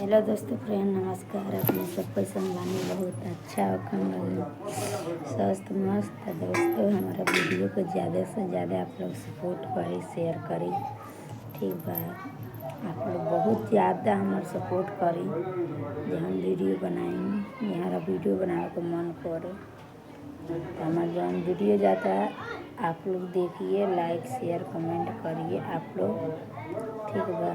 Hello दोस्तों, friend नमस्कार। अपने सब कैसन बानी? बहुत अच्छा होखम लगी, स्वस्थ मस्त। दोस्तों, हमारा वीडियो को ज़्यादा से ज़्यादा आप लोग सपोर्ट करी, शेयर करी, ठीक बा। आप लोग बहुत ज़्यादा हमारा सपोर्ट करी जो हम वीडियो बनाई, हमारा वीडियो बनावे को मन करे तो हमारा जौन वीडियो जाता है आप लोग देखिए, लाइक शेयर कमेंट करिए आप लोग, ठीक बा।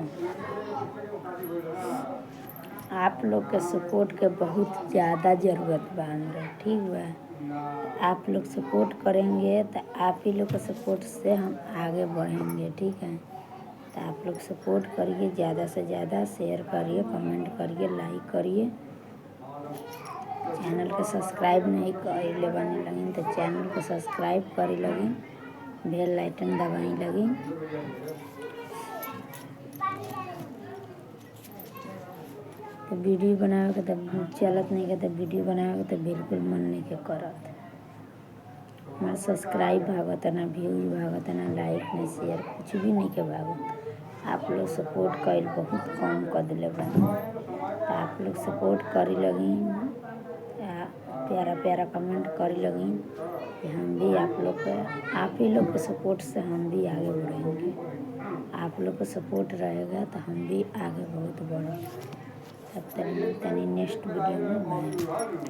आप लोग के सपोर्ट के बहुत ज़्यादा ज़रूरत बा हमरा, ठीक बा। आप लोग सपोर्ट करेंगे तो आप ही लोग के सपोर्ट से हम आगे बढ़ेंगे, ठीक है। तो आप लोग सपोर्ट करिए, ज़्यादा से ज़्यादा शेयर करिए, कमेंट करिए, लाइक करिए। चैनल को सब्सक्राइब नहीं कइले बानी लगिन तो चैनल को सब्सक्राइब करी लगिन, बेल आइकन दबाई लगिन। तो वीडियो बनावे के तो चलत नहीं के, तो वीडियो बनावे के तो बिल्कुल मन नहीं के करत। हमारा सब्सक्राइब भागत ना, व्यूज भागत ना, लाइक नहीं, शेयर कुछ भी नहीं के भागत। आप लोग सपोर्ट कइल बहुत कम कर दिले बानी। तो आप लोग सपोर्ट करी लगिन, प्यारा प्यारा कमेंट करी लगिन कि हम भी आप लोग के, आप ही लोग के सपोर्ट से हम भी आगे बढ़ेंगे। आप लोग का सपोर्ट रहेगा तो हम भी आगे बहुत बढ़ेंगे। तब तक मिलते हैं नेक्स्ट वीडियो में। बाय।